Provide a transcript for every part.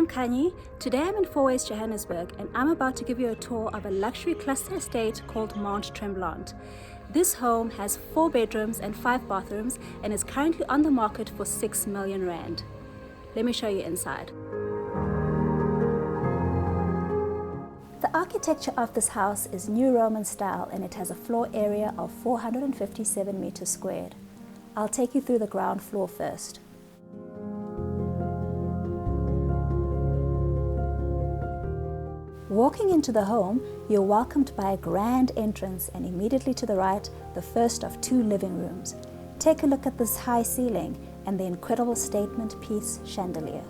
I'm Kanye. Today I'm in Fourways, Johannesburg, and I'm about to give you a tour of a luxury cluster estate called Mont Tremblant. This home has 4 bedrooms and 5 bathrooms and is currently on the market for 6 million rand. Let me show you inside. The architecture of this house is New Roman style and it has a floor area of 457 meters squared. I'll take you through the ground floor first. Walking into the home, you're welcomed by a grand entrance and immediately to the right, the first of 2 living rooms. Take a look at this high ceiling and the incredible statement piece chandelier.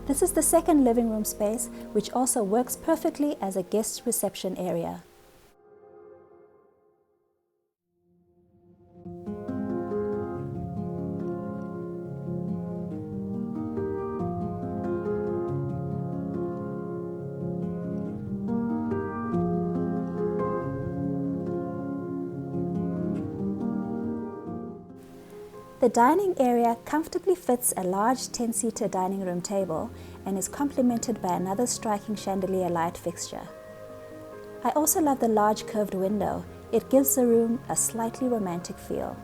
This is the second living room space, which also works perfectly as a guest reception area. The dining area comfortably fits a large 10-seater dining room table and is complemented by another striking chandelier light fixture. I also love the large curved window. It gives the room a slightly romantic feel.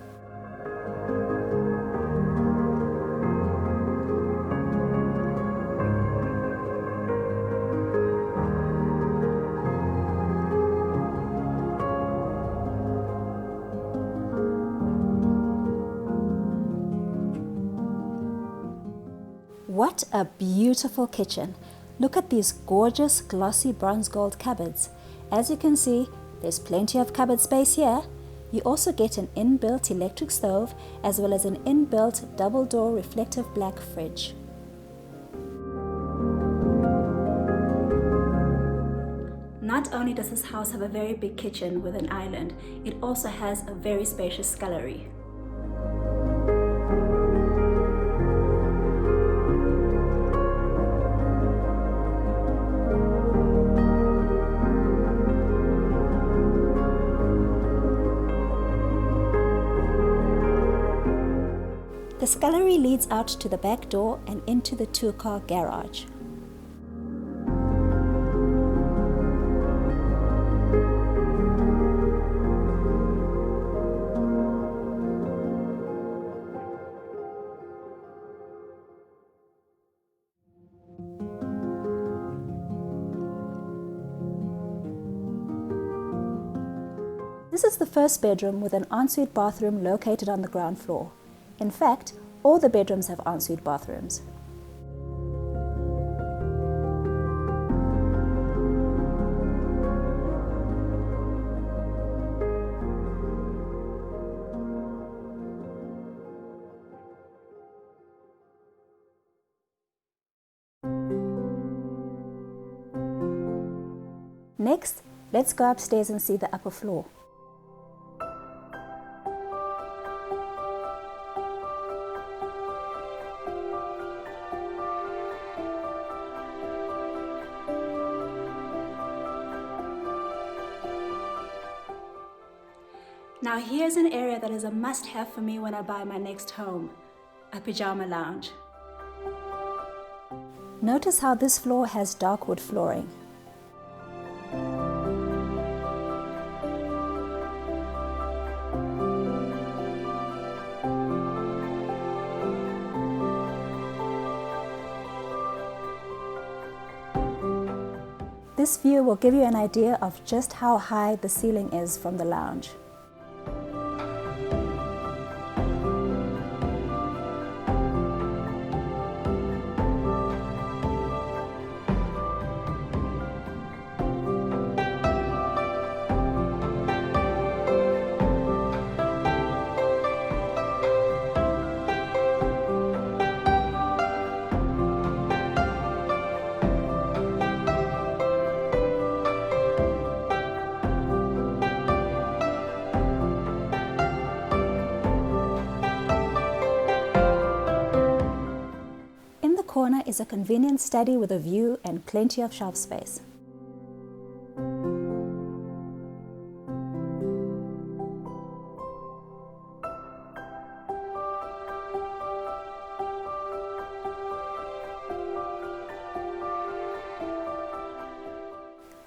What a beautiful kitchen! Look at these gorgeous glossy bronze gold cupboards. As you can see, there's plenty of cupboard space here. You also get an inbuilt electric stove as well as an inbuilt double door reflective black fridge. Not only does this house have a very big kitchen with an island, it also has a very spacious scullery. The scullery leads out to the back door and into the 2-car garage. This is the first bedroom with an ensuite bathroom located on the ground floor. In fact, all the bedrooms have ensuite bathrooms. Next, let's go upstairs and see the upper floor. Now here's an area that is a must-have for me when I buy my next home, a Pajama Lounge. Notice how this floor has dark wood flooring. This view will give you an idea of just how high the ceiling is from the lounge. is a convenient study with a view and plenty of shelf space.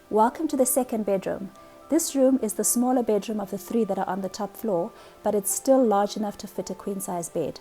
Welcome to the second bedroom. This room is the smaller bedroom of the 3 that are on the top floor, but it's still large enough to fit a queen-size bed.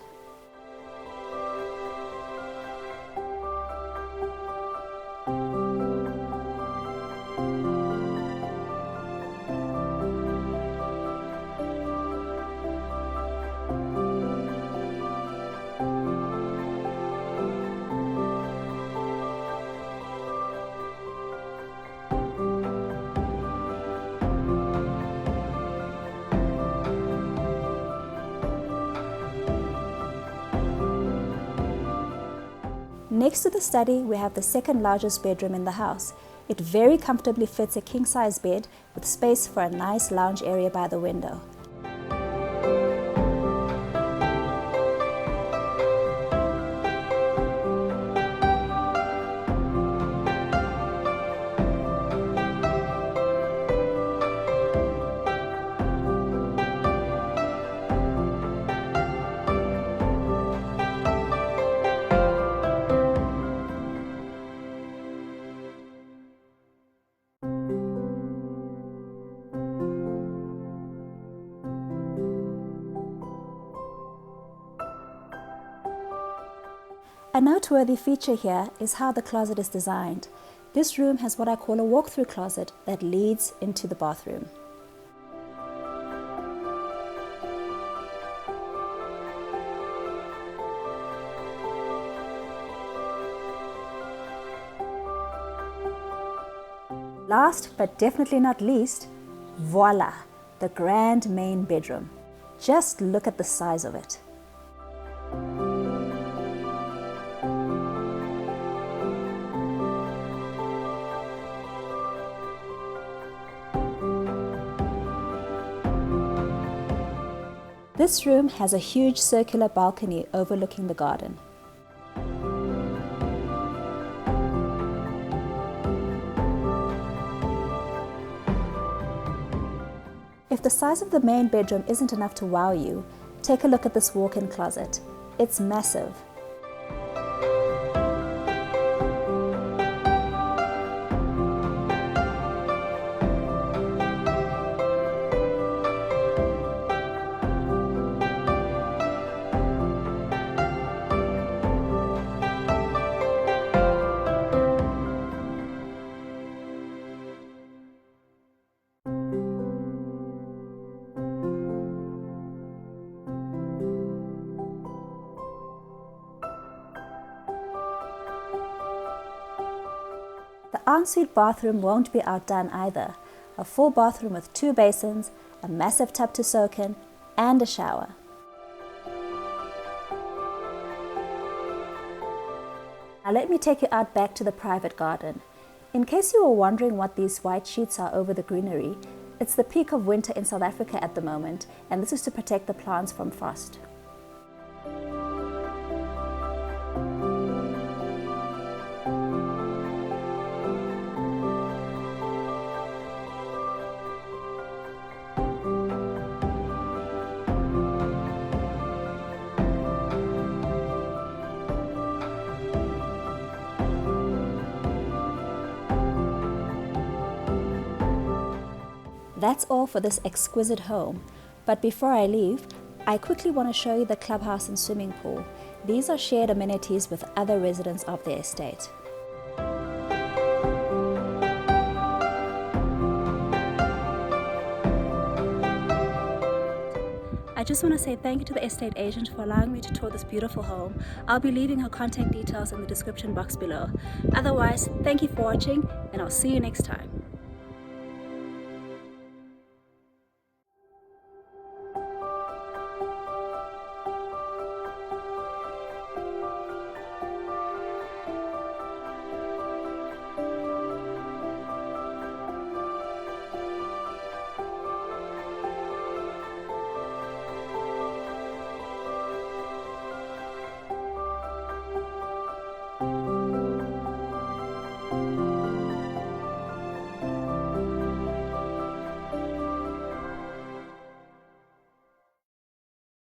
Next to the study, we have the second largest bedroom in the house. It very comfortably fits a king-size bed with space for a nice lounge area by the window. A noteworthy feature here is how the closet is designed. This room has what I call a walk-through closet that leads into the bathroom. Last but definitely not least, voila, the grand main bedroom. Just look at the size of it. This room has a huge circular balcony overlooking the garden. If the size of the main bedroom isn't enough to wow you, take a look at this walk-in closet. It's massive. The ensuite bathroom won't be outdone either. A full bathroom with 2 basins, a massive tub to soak in, and a shower. Now let me take you out back to the private garden. In case you were wondering what these white sheets are over the greenery, it's the peak of winter in South Africa at the moment, and this is to protect the plants from frost. That's all for this exquisite home, but before I leave, I quickly want to show you the clubhouse and swimming pool. These are shared amenities with other residents of the estate. I just want to say thank you to the estate agent for allowing me to tour this beautiful home. I'll be leaving her contact details in the description box below. Otherwise, thank you for watching, and I'll see you next time.